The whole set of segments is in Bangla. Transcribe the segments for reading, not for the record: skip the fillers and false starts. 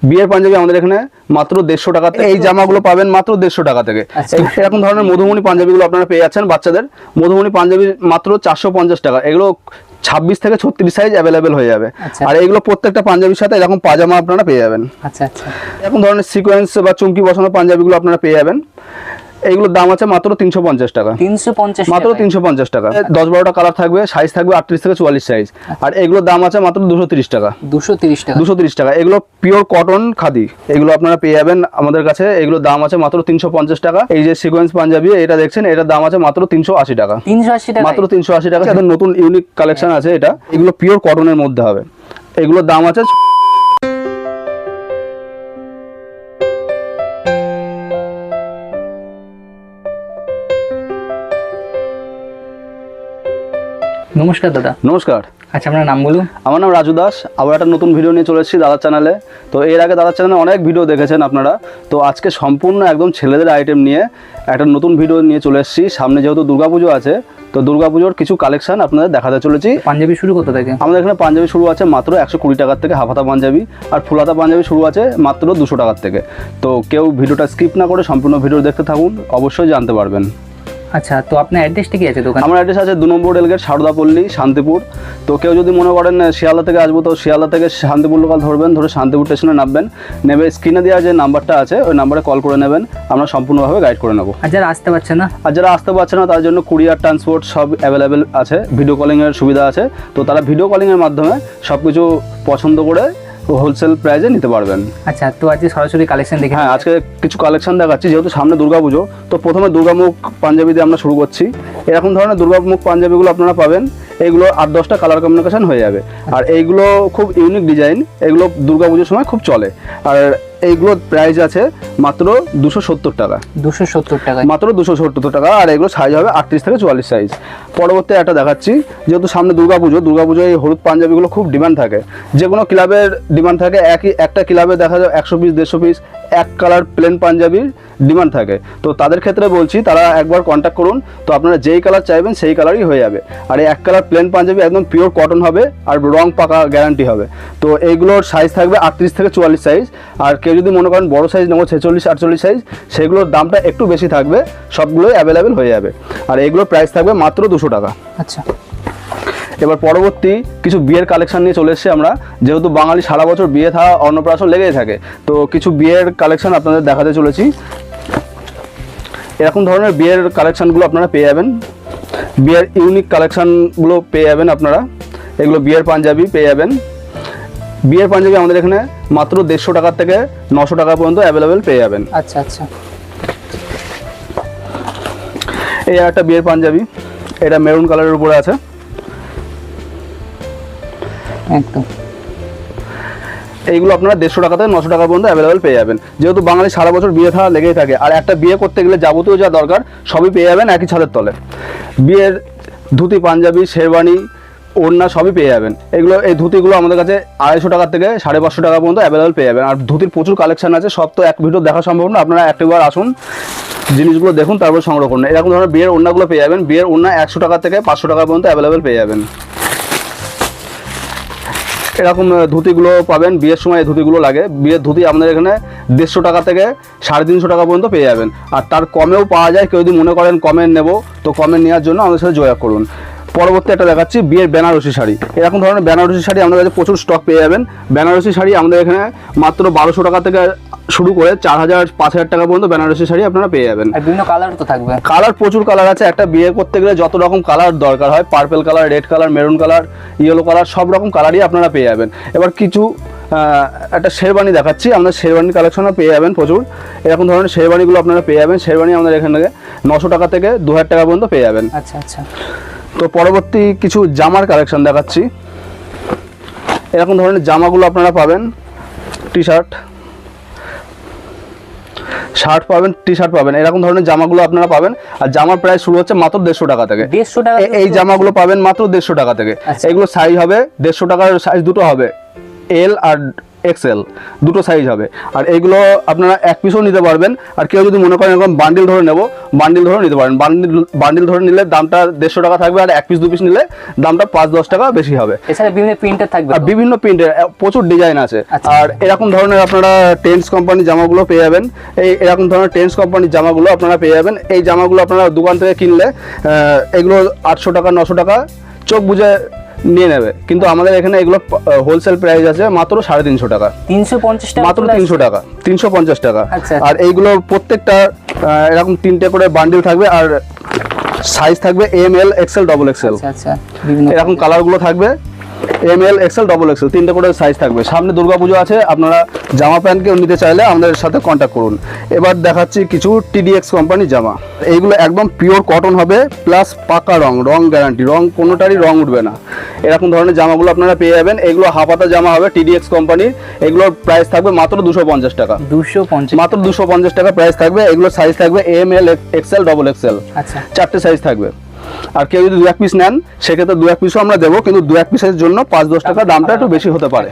বিয়ের পাঞ্জাবি আমাদের এখানে মাত্র 150 টাকাতে। এই জামাগুলো পাবেন মাত্র 150 টাকা থেকে। এরকম ধরনের মধুমণি পাঞ্জাবিগুলো আপনারা পেয়ে যাচ্ছেন বাচ্চাদের। মধুমণি পাঞ্জাবি মাত্র 450 টাকা। এগুলো 26 থেকে 36 সাইজ অ্যাভেলেবেল হয়ে যাবে। আর এগুলো প্রত্যেকটা পাঞ্জাবির সাথে এরকম পাজামা আপনারা পেয়ে যাবেন। আচ্ছা আচ্ছা, এরকম ধরনের সিকোয়েন্স বা চুমকি বসানো পাঞ্জাবিগুলো আপনারা পেয়ে যাবেন। এইগুলোর দাম আছে মাত্র 350 টাকা। 350 মাত্র 350 টাকা। 10-12টা কালার থাকবে, সাইজ থাকবে 38 থেকে 44 সাইজ। আর এগুলোর দাম আছে মাত্র 230 টাকা। 230 টাকা। 230 টাকা। এগুলো পিওর কটন খাদি, এগুলো আপনারা পেয়ে যাবেন আমাদের কাছে। এগুলোর দাম আছে মাত্র 350 টাকা। এই যে সিকোয়েন্স পাঞ্জাবি এটা দেখছেন, এটার দাম আছে মাত্র 380 টাকা। 380 টাকা, মাত্র 380 টাকা। এটা নতুন ইউনিক কালেকশন আছে এটা। এগুলো পিওর কটনের মধ্যে হবে। এগুলোর দাম আছে নমস্কার দাদা। নমস্কার। আচ্ছা, আপনার নাম বলুন। আমার নাম রাজু দাস। আবার একটা নতুন ভিডিও নিয়ে চলে এসেছি দাদার চ্যানেলে। তো এর আগে দাদার চ্যানেলে অনেক ভিডিও দেখেছেন আপনারা। তো আজকে সম্পূর্ণ একদম ছেলেদের আইটেম নিয়ে একটা নতুন ভিডিও নিয়ে চলে এসেছি। সামনে যেহেতু দুর্গাপুজো আছে, তো দুর্গাপুজোর কিছু কালেকশন আপনাদের দেখাতে চলেছি। পাঞ্জাবি শুরু কত থেকে? আমাদের এখানে পাঞ্জাবি শুরু আছে মাত্র 120 টাকার থেকে হাফ হাতা পাঞ্জাবি। আর ফুল হাতা পাঞ্জাবি শুরু আছে মাত্র 200 টাকার থেকে। তো কেউ ভিডিওটা স্কিপ না করে সম্পূর্ণ ভিডিও দেখতে থাকুন, অবশ্যই জানতে পারবেন। আচ্ছা, তো আপনার অ্যাড্রেসটা কি আছে দোকান? আমার অ্যাড্রেস আছে 2 নম্বর রেলগেট, সারদাপল্লী, শান্তিপুর। তো কেউ যদি মনে করেন শিয়ালদা থেকে আসবো, তো শিয়ালদা থেকে শান্তিপুর লোকাল ধরবেন, ধরে শান্তিপুর স্টেশনে নামবেন। নেবে স্ক্রিনে দেওয়া যে নাম্বারটা আছে ওই নাম্বারে কল করে নেবেন, আমরা সম্পূর্ণভাবে গাইড করে নেবো। আর যারা আসতে পারছে না? আর যারা আসতে পারছে না তার জন্য কুরিয়ার ট্রান্সপোর্ট সব অ্যাভেলেবেল আছে। ভিডিও কলিংয়ের সুবিধা আছে। তো তারা ভিডিও কলিংয়ের মাধ্যমে সব কিছু পছন্দ করে হোলসেল প্রাইসে নিতে পারবেন। আচ্ছা, তো আজকে সরাসরি কালেকশন দেখে। হ্যাঁ, আজকে কিছু কালেকশন দেখাচ্ছি। যেহেতু সামনে দুর্গাপুজো, তো প্রথমে দুর্গামুখ পাঞ্জাবি দিয়ে আমরা শুরু করছি। এরকম ধরনের দুর্গামুখ পাঞ্জাবিগুলো আপনারা পাবেন। এইগুলো 8-10টা কালার কম্বিনেশন হয়ে যাবে। আর এইগুলো খুব ইউনিক ডিজাইন, এগুলো দুর্গাপুজোর সময় খুব চলে। আর এইগুলোর প্রাইস আছে মাত্র 270 টাকা। 270 টাকা, মাত্র 270 টাকা। আর এগুলো সাইজ হবে 38 থেকে 44 সাইজ। পরবর্তী একটা দেখাচ্ছি। যেহেতু সামনে দুর্গাপুজোয় এই হলুদ পাঞ্জাবিগুলো খুব ডিমান্ড থাকে। যে কোনো ক্লাবের ডিমান্ড থাকে। একটা ক্লাবে দেখা যায় 100 পিস 150 পিস এক কালার প্লেন পাঞ্জাবির ডিমান্ড থাকে। তো তাদের ক্ষেত্রে বলছি, তারা একবার কন্ট্যাক্ট করুন। তো আপনারা যেই কালার চাইবেন সেই কালারই হয়ে যাবে। আর এই এক কালার প্লেন পাঞ্জাবি একদম পিওর কটন হবে আর রং পাকা গ্যারান্টি হবে। তো এইগুলোর সাইজ থাকবে 38 থেকে 44 সাইজ। আর কেউ যদি মনে করেন বড় সাইজ নেবো 46-48 সাইজ, সেগুলোর দামটা একটু বেশি থাকবে। সবগুলোই অ্যাভেলেবেল হয়ে যাবে। আর এগুলোর প্রাইস থাকবে মাত্র 200 টাকা। আচ্ছা, এবার পরবর্তী কিছু বিয়ের কালেকশন নিয়ে চলে এসেছি আমরা। যেহেতু বাঙালি সারা বছর বিয়ে থাকা অন্নপ্রাশন লেগেই থাকে, তো কিছু বিয়ের কালেকশন আপনাদের দেখাতে চলেছি। এরকম ধরনের বিয়ের কালেকশনগুলো আপনারা পেয়ে যাবেন। বিয়ের ইউনিক কালেকশনগুলো পেয়ে যাবেন আপনারা। এগুলো বিয়ের পাঞ্জাবি পেয়ে যাবেন। বিয়ের পাঞ্জাবি আমাদের এখানে মাত্র 150 টাকার থেকে 900 টাকা পর্যন্ত অ্যাভেলেবেল পেয়ে যাবেন। আচ্ছা আচ্ছা, এই একটা বিয়ের পাঞ্জাবি, এটা মেরুন কালারের উপরে আছে। একদম এইগুলো আপনারা 150 টাকা থেকে 900 টাকা পর্যন্ত অ্যাভেলেবেল পেয়ে যাবেন। যেহেতু বাঙালি সারা বছর বিয়ে থাকা লেগেই থাকে, আর একটা বিয়ে করতে গেলে যাবতীয় যা দরকার সবই পেয়ে যাবেন একই ছাদের তলে। বিয়ের ধুতি, পাঞ্জাবি, শেরওয়ানি, ওড়না সবই পেয়ে যাবেন। এই ধুতিগুলো আমাদের কাছে 250 টাকা থেকে 550 টাকা পর্যন্ত অ্যাভেলেবেল পেয়ে যাবেন। আর ধুতির প্রচুর কালেকশন আছে, সব তো এক ভিডিও দেখা সম্ভব না। আপনারা একবার আসুন, জিনিসগুলো দেখুন, তারপর সংগ্রহ করুন। এরকম ধরনের বিয়ের ওড়নাগুলো পেয়ে যাবেন। বিয়ের ওড়না 100 টাকা থেকে 500 টাকা পর্যন্ত অ্যাভেলেবেল পেয়ে যাবেন। এরকম ধুতিগুলো পাবেন। বিয়ের সময় এই ধুতিগুলো লাগে। বিয়ের ধুতি আমাদের এখানে 150 টাকা থেকে 350 টাকা পর্যন্ত পেয়ে যাবেন। আর তার কমেও পাওয়া যায়। কেউ যদি মনে করেন কমে নেব, তো কমে নেওয়ার জন্য আমাদের সাথে যোগাযোগ করুন। পরবর্তী একটা দেখাচ্ছি বিয়ের বেনারসি শাড়ি। এরকম ধরনের বেনারসি শাড়ি আমাদের কাছে প্রচুর স্টক পেয়ে যাবেন। বেনারসি শাড়ি আমাদের এখানে মাত্র 1200 টাকা থেকে শুরু করে 4000-5000 টাকা পর্যন্ত বেনারসি শাড়ি আপনারা পেয়ে যাবেন। আর বিভিন্ন কালার তো থাকবে। কালার প্রচুর কালার আছে। একটা বিয়ে করতে গেলে যত রকম কালার দরকার হয়, purple colour, red colour, maroon colour, yellow colour, সব রকম কালারই আপনারা পেয়ে যাবেন। এবার কিছু একটা শেরওয়ানি দেখাচ্ছি। আমাদের শেরওয়ানি কালেকশনও পেয়ে যাবেন প্রচুর। এরকম ধরনের শেরওয়ানিগুলো আপনারা পেয়ে যাবেন। শেরওয়ানি আমাদের এখান থেকে 900 টাকা থেকে 2000 টাকা পর্যন্ত পেয়ে যাবেন। আচ্ছা আচ্ছা, তো পরবর্তী কিছু জামার কালেকশন দেখাচ্ছি। এরকম ধরনের জামাগুলো আপনারা পাবেন। শার্ট পাবেন, টি শার্ট পাবেন। এরকম ধরনের জামাগুলো আপনারা পাবেন। আর জামার প্রাইস শুরু হচ্ছে মাত্র 150 টাকা থেকে। 150 টাকা এই জামাগুলো পাবেন মাত্র 150 টাকা থেকে। এগুলো সাইজ হবে 150 টাকার সাইজ দুটো হবে, এল আর এক্সেল, দুটো সাইজ হবে। আর এইগুলো আপনারা এক পিসও নিতে পারবেন, আর কেউ যদি মনে করেন এরকম বান্ডিল ধরে নেব, বান্ডিল ধরে নিতে পারেন। বান্ডিল ধরে নিলে দামটা 150 টাকা থাকবে, আর এক পিস দু পিস নিলে দামটা 5-10 টাকা বেশি হবে। এছাড়া বিভিন্ন প্রিন্টার থাকবে, আর বিভিন্ন প্রিন্টের প্রচুর ডিজাইন আছে। আচ্ছা। আর এরকম ধরনের আপনারা টেন্স কোম্পানির জামাগুলো পেয়ে যাবেন। এরকম ধরনের টেন্স কোম্পানির জামাগুলো আপনারা পেয়ে যাবেন। এই জামাগুলো আপনারা দোকান থেকে কিনলে এগুলো 800 টাকা 900 টাকা চোখ বুঝে নিয়ে নেবে, কিন্তু আমাদের এখানে এগুলো হোলসেল প্রাইস আছে মাত্র 350 টাকা, 350 টাকা, মাত্র 300 টাকা, 350 টাকা। আচ্ছা। আর এইগুলো প্রত্যেকটা এরকম 3টে করে বান্ডিল থাকবে, আর সাইজ থাকবে ML XL XXL। আচ্ছা আচ্ছা, বিভিন্ন এরকম কালারগুলো থাকবে ML XL XXL, 3টে করে সাইজ থাকবে। সামনে দুর্গাপুজো আছে, আপনারা জামা প্যান্ট কেউ নিতে চাইলে আমাদের সাথে কন্ট্যাক্ট করুন। এবার দেখাচ্ছি কিছু TDX কোম্পানির জামা। এইগুলো একদম পিওর কটন হবে, প্লাস পাকা রং গ্যারান্টি, কোনোটারই রং উঠবে না। এরকম ধরনের জামাগুলো আপনারা পেয়ে যাবেন। এগুলো হাফাতা জামা হবে TDX কোম্পানির। এগুলোর প্রাইস থাকবে মাত্র 250 টাকা, 250, মাত্র 250 টাকা প্রাইস থাকবে। এগুলোর সাইজ থাকবে ML XL XXL, আচ্ছা 4টে সাইজ থাকবে। আর কেউ যদি 2-1 পিস নেন সেক্ষেত্রে 2-1 পিসও আমরা দেবো, কিন্তু 2-1 পিসের জন্য 5-10 টাকা দামটা একটু বেশি হতে পারে।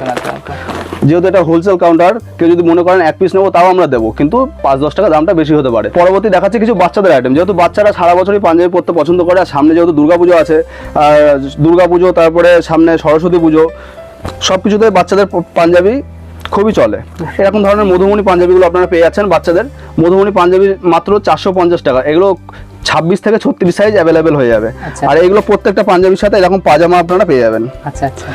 যেহেতু এটা হোলসেল কাউন্টার, কেউ যদি মনে করেন 1 পিস নেবো তাও আমরা দেবো, কিন্তু 5-10 টাকা দামটা বেশি হতে পারে। পরবর্তী দেখাচ্ছে কিছু বাচ্চাদের আইটেম। যেহেতু বাচ্চারা সারা বছরই পাঞ্জাবি পরতে পছন্দ করে, আর সামনে যেহেতু দুর্গাপুজো আছে, আর দুর্গাপুজো তারপরে সামনে সরস্বতী পুজো, সব কিছুতে বাচ্চাদের পাঞ্জাবি খুবই চলে। এরকম ধরনের মধুমণি পাঞ্জাবিগুলো আপনারা পেয়ে যাচ্ছেন বাচ্চাদের। মধুমণি পাঞ্জাবি মাত্র 450 টাকা। এগুলো 26 থেকে 36 সাইজ অ্যাভেলেবেল হয়ে যাবে। আচ্ছা। আর এগুলো প্রত্যেকটা পাঞ্জাবির সাথে এরকম পাজামা আপনারা পেয়ে যাবেন। আচ্ছা আচ্ছা,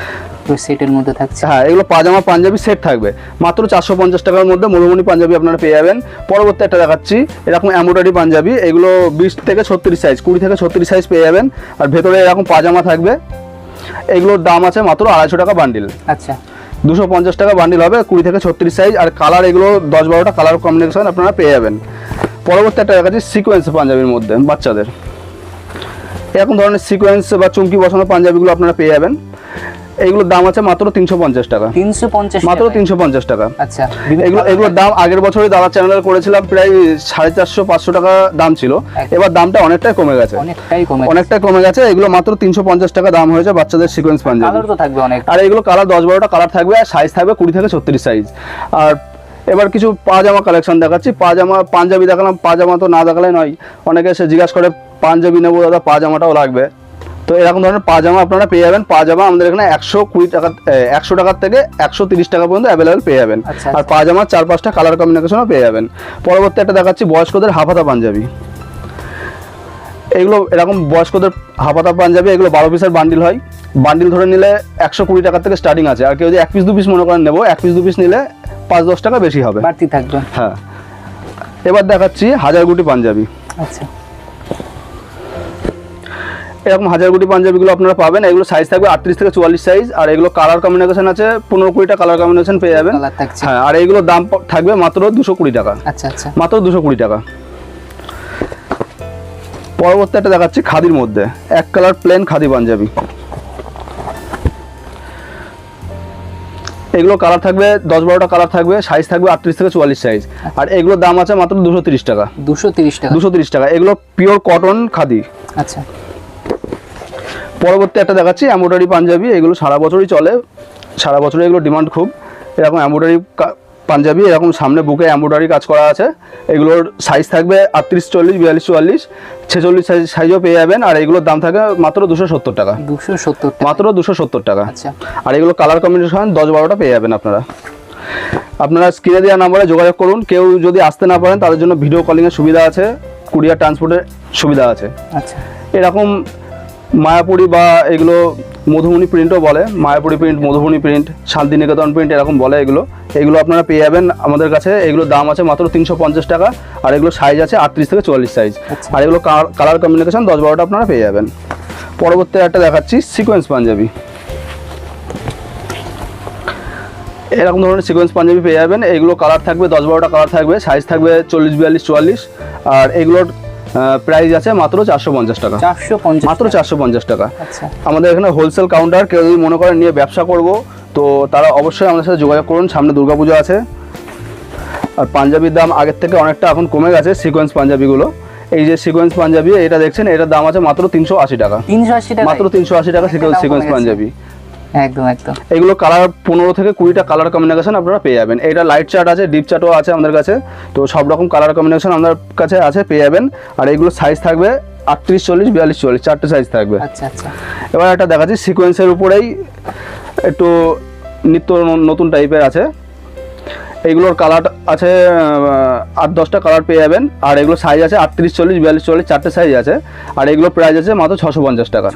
পুরো সেটের মধ্যে থাকছে। হ্যাঁ, এগুলো পাজামা পাঞ্জাবি সেট থাকবে মাত্র 450 টাকার মধ্যে। মধুমণি পাঞ্জাবি আপনারা পেয়ে যাবেন। পরবর্তী একটা দেখাচ্ছি এরকম এমব্রয়ডারি পাঞ্জাবি। এগুলো 20 থেকে 36 সাইজ, 20 থেকে 36 সাইজ পেয়ে যাবেন। আর ভেতরে এরকম পাজামা থাকবে। এগুলোর দাম আছে মাত্র 250 টাকা বান্ডিল। আচ্ছা, 250 টাকা বান্ডিল হবে, 20 থেকে 36 সাইজ। আর কালার এগুলো 10-12টা কালার কম্বিনেশন আপনারা পেয়ে যাবেন। পরবর্তী একটা দেখাচ্ছি সিকোয়েন্স পাঞ্জাবির মধ্যে বাচ্চাদের। এরকম ধরনের সিকোয়েন্স বা চুমকি বসানো পাঞ্জাবিগুলো আপনারা পেয়ে যাবেন। এইগুলোর দাম আছে মাত্র 350 টাকা, 350, মাত্র 350 টাকা। আচ্ছা, এগুলোর দাম আগের বছরই দাদা চ্যানেলে করেছিলাম, প্রায় 450-500 টাকা দাম ছিল। এবার দামটা অনেকটাই কমে গেছে, অনেকটাই কমে গেছে। এগুলো মাত্র 350 টাকা দাম হয়েছে বাচ্চাদের সিকোয়েন্স পাঞ্জাবি। কালার তো থাকবে অনেক, আর এগুলো কালার 10-12টা কালার থাকবে, আর সাইজ থাকবে 20 থেকে 36 সাইজ। আর এবার কিছু পাজামা কালেকশন দেখাচ্ছি। পাঞ্জাবি দেখালাম, পাজামা তো না দেখালে নয়। অনেকে এসে জিজ্ঞাসা করে পাঞ্জাবি নেবো দাদা, পাজামাটাও লাগবে। তো এরকম ধরনের পাজামা আপনারা পেয়ে যাবেন। পাজামা আমাদের এখানে 120 টাকা, 100 টাকার থেকে 130 টাকা পর্যন্ত অ্যাভেলেবেল পেয়ে যাবেন। আর পাজামার 4-5টা কালার কম্বিনেশনও পেয়ে যাবেন। পরবর্তী একটা দেখাচ্ছি বয়স্কদের হাফাতা পাঞ্জাবি। এগুলো এরকম বয়স্কদের হাফাতা পাঞ্জাবি, এগুলো 12 পিসের বান্ডিল হয়। বান্ডিল ধরে নিলে 120 টাকা থেকে স্টার্টিং আছে। আর কেউ যদি 1 পিস 2 পিস মনে করেন নেবো, 1 পিস 2 পিস নিলে 5-10 টাকা বেশি হবে, বাড়তি থাকবে। হ্যাঁ। এবার দেখাচ্ছি হাজারগুটি পাঞ্জাবি। আচ্ছা, এরকম হাজারগুটি পাঞ্জাবিগুলো আপনারা পাবেন। এগুলো সাইজ থাকবে 38 থেকে 44 সাইজ। আর এগুলো কালার কম্বিনেশন আছে 15-20টা কালার কম্বিনেশন পেয়ে যাবেন। হ্যাঁ, আর এইগুলোর দাম থাকবে মাত্র 220 টাকা। আচ্ছা আচ্ছা, মাত্র 220 টাকা। পরবর্তী একটা দেখাচ্ছি খাদির মধ্যে, এক কালার প্লেন খাদি পাঞ্জাবি। এগুলো কালার থাকবে 10-12টা কালার থাকবে, সাইজ থাকবে 38 থেকে 44 সাইজ। আর এগুলোর দাম আছে মাত্র 230 টাকা, 230 টাকা, 230 টাকা। এগুলো পিওর কটন খাদি। আচ্ছা, পরবর্তী একটা দেখাচ্ছি এমব্রয়ডারি পাঞ্জাবি। এগুলো সারা বছরই চলে, সারা বছরই এগুলো ডিমান্ড খুব। এরকম এমব্রয়ডারি পাঞ্জাবি, এরকম সামনে বুকে এমব্রয়ডারি কাজ করা আছে। এগুলোর সাইজ থাকবে 38, 40, 42, 44, 46 সাইজও পেয়ে যাবেন। আর এগুলোর দাম থাকে মাত্র 270 টাকা, 270 টাকা, মাত্র 270 টাকা। আচ্ছা, আর এগুলো কালার কম্বিনেশন 10-12টা পেয়ে যাবেন আপনারা স্ক্রিনে দেওয়া নাম্বারে যোগাযোগ করুন। কেউ যদি আসতে না পারেন তাদের জন্য ভিডিও কলিংয়ের সুবিধা আছে, কুরিয়ার ট্রান্সপোর্টের সুবিধা আছে। আচ্ছা, এরকম মায়াপুরি বা এগুলো মধুমণি প্রিন্টও বলে, Mayapuri print, Madhumoni print, Shantiniketan print এরকম বলে। এগুলো আপনারা পেয়ে যাবেন আমাদের কাছে। এগুলোর দাম আছে মাত্র 350 টাকা। আর এগুলো সাইজ আছে 38 থেকে 44 সাইজ। আর এগুলো কালার কম্বিনেশন 10-12টা আপনারা পেয়ে যাবেন। পরবর্তী একটা দেখাচ্ছি সিকোয়েন্স পাঞ্জাবি। এরকম ধরনের সিকোয়েন্স পাঞ্জাবি পেয়ে যাবেন। এগুলো কালার থাকবে 10-12টা কালার থাকবে, সাইজ থাকবে 40, 42, 44। আর এগুলোর প্রাইস আছে মাত্র 450 টাকা, 450, মাত্র 450 টাকা। আচ্ছা, আমাদের এখানে হোলসেল কাউন্টার। কেউ যদি মনে করেন নিয়ে ব্যবসা করব, তো তারা অবশ্যই আমাদের সাথে যোগাযোগ করুন। সামনে দুর্গাপুজো আছে। আর পাঞ্জাবির দাম আগের থেকে অনেকটা এখন কমে গেছে সিকোয়েন্স পাঞ্জাবিগুলো। এই যে সিকোয়েন্স পাঞ্জাবি এটা দেখছেন, এটার দাম আছে মাত্র 380 টাকা, 380 টাকা, মাত্র 380 টাকা সিকোয়েন্স পাঞ্জাবি। একদম একদম। এগুলো কালার 15 থেকে 20টা কালার কম্বিনেশন আপনারা পেয়ে যাবেন। এটা লাইট চার্ট আছে, ডিপ চার্টও আছে আমাদের কাছে, তো সব রকম কালার কম্বিনেশন আমাদের কাছে আছে, পেয়ে যাবেন। আর এগুলো সাইজ থাকবে 38, 40, 42, 44 চারটে সাইজ থাকবে। আচ্ছা আচ্ছা। এবার একটা দেখাচ্ছি সিকোয়েন্সের উপরেই একটু নিত্য নতুন টাইপের আছে। এইগুলোর কালার আছে 8-10টা কালার পেয়ে যাবেন। আর এগুলো সাইজ আছে 38, 40, 42, 44 চারটে সাইজ আছে। আর এগুলো প্রাইস আছে মাত্র 650 টাকা।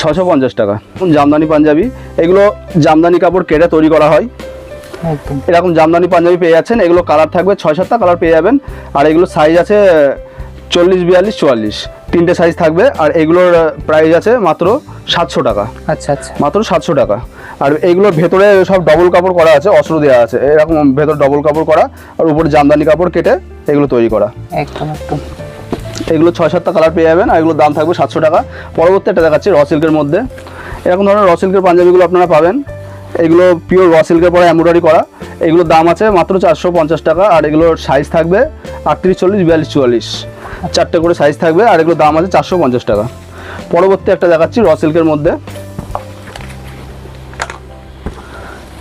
650 টাকা। জামদানি পাঞ্জাবি, এগুলো জামদানি কাপড় কেটে তৈরি করা হয়। একদম এরকম জামদানি পাঞ্জাবি পেয়ে যাচ্ছেন। এগুলো কালার থাকবে 6-7টা কালার পেয়ে যাবেন। আর এগুলো সাইজ আছে 40, 42, 44 তিনটে সাইজ থাকবে। আর এগুলোর প্রাইস আছে মাত্র 700 টাকা। আচ্ছা আচ্ছা। মাত্র 700 টাকা। আর এইগুলোর ভেতরে সব ডবল কাপড় করা আছে, অস্ত্র দেওয়া আছে, এরকম ভেতর ডবল কাপড় করা, আর উপরে জামদানি কাপড় কেটে এগুলো তৈরি করা। একদম একদম। এগুলো 6-7টা কালার পেয়ে যাবেন। আর এগুলোর দাম থাকবে 700 টাকা। পরবর্তী একটা দেখাচ্ছি র সিল্কের মধ্যে। এরকম ধরনের র সিল্কের পাঞ্জাবিগুলো আপনারা পাবেন। এগুলো পিওর র সিল্কের পরে এমব্রয়ডারি করা। এগুলোর দাম আছে মাত্র 450 টাকা। আর এগুলোর সাইজ থাকবে 38, 40, 42, 44 চারটে করে সাইজ থাকবে। আর এগুলোর দাম আছে 450 টাকা। পরবর্তী একটা দেখাচ্ছি র সিল্কের মধ্যে।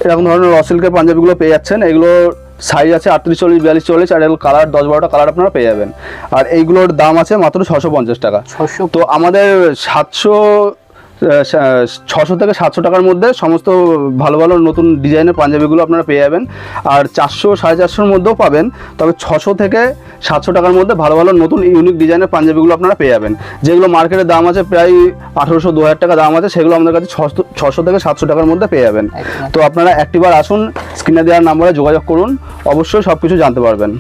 এরকম ধরনের র সিল্কের পাঞ্জাবিগুলো পেয়ে যাচ্ছেন। এগুলো সাইজ আছে 38, 40, 42, 44 আর এগুলো কালার 10-12টা কালার আপনারা পেয়ে যাবেন। আর এইগুলোর দাম আছে মাত্র 650 টাকা। 600। তো আমাদের 600 থেকে 700 টাকার মধ্যে সমস্ত ভালো ভালো নতুন ডিজাইনের পাঞ্জাবিগুলো আপনারা পেয়ে যাবেন। আর 400, 450-র মধ্যেও পাবেন। তবে 600 থেকে 700 টাকার মধ্যে ভালো ভালো নতুন ইউনিক ডিজাইনের পাঞ্জাবিগুলো আপনারা পেয়ে যাবেন। যেগুলো মার্কেটের দাম আছে প্রায় 1800, 2000 টাকা দাম আছে, সেগুলো আমাদের কাছে 600 থেকে 700 টাকার মধ্যে পেয়ে যাবেন। তো আপনারা একটিবার আসুন, স্ক্রিনে দেওয়ার নাম্বারে যোগাযোগ করুন, অবশ্যই সব কিছু জানতে পারবেন।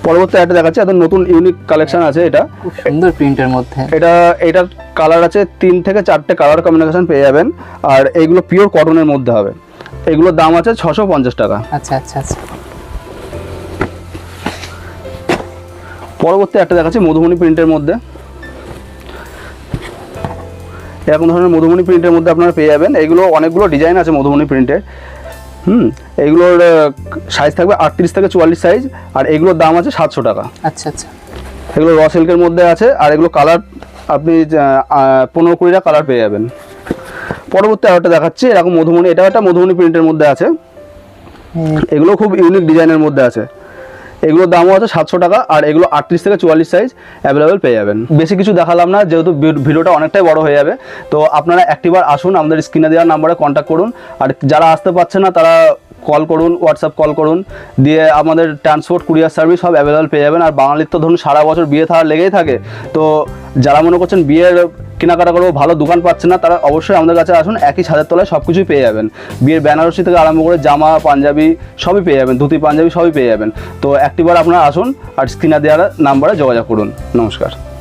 পরবর্তী একটা দেখাচ্ছি, এত নতুন ইউনিক কালেকশন আছে। এটা খুব সুন্দর প্রিন্টের মধ্যে। এটার কালার আছে 3 থেকে 4টে কালার কম্বিনেশন পেয়ে যাবেন। আর এইগুলো পিওর কটনের মধ্যে হবে। এগুলোর দাম আছে 650 টাকা। আচ্ছা আচ্ছা আচ্ছা। পরবর্তী একটা দেখাচ্ছি মধুমণি প্রিন্টের মধ্যে। এরকম ধরনের মধুমণি প্রিন্টের মধ্যে আপনারা পেয়ে যাবেন। এগুলো অনেকগুলো ডিজাইন আছে মধুমণি প্রিন্টের। এইগুলোর সাইজ থাকবে 38 থেকে 44 সাইজ। আর এগুলোর দাম আছে 700 টাকা। আচ্ছা আচ্ছা। এগুলো র সিল্কের মধ্যে আছে। আর এগুলো কালার আপনি 15-20টা কালার পেয়ে যাবেন। পরবর্তী আরেকটা দেখাচ্ছি এরকম মধুমণি, এটা একটা মধুমণি প্রিন্টের মধ্যে আছে। এগুলো খুব ইউনিক ডিজাইনের মধ্যে আছে। এগুলোর দামও আছে 700 টাকা। আর এগুলো 38 থেকে 44 সাইজ অ্যাভেলেবেল পেয়ে যাবেন। বেশি কিছু দেখালাম না, যেহেতু ভিডিওটা অনেকটাই বড় হয়ে যাবে। তো আপনারা একটিবার আসুন, আমাদের স্ক্রিনে দেওয়ার নাম্বারে কন্ট্যাক্ট করুন। আর যারা আসতে পারছে না তারা কল করুন, হোয়াটসঅ্যাপ কল করুন, দিয়ে আমাদের ট্রান্সপোর্ট কুরিয়ার সার্ভিস সব অ্যাভেলেবেল পেয়ে যাবেন। আর বাঙালির তো ধরুন সারা বছর বিয়ে থাকা লেগেই থাকে। তো যারা মনে করছেন বিয়ের কেনাকাটা করবো, ভালো দোকান পাচ্ছেন না, তারা অবশ্যই আমাদের কাছে আসুন। একই ছাদের তলায় সব কিছুই পেয়ে যাবেন। বিয়ের বেনারসি থেকে আরম্ভ করে জামা, পাঞ্জাবি সবই পেয়ে যাবেন, ধুতি পাঞ্জাবি সবই পেয়ে যাবেন। তো একটিবার আপনারা আসুন আর স্ক্রিনে দেওয়ার নাম্বারে যোগাযোগ করুন। নমস্কার।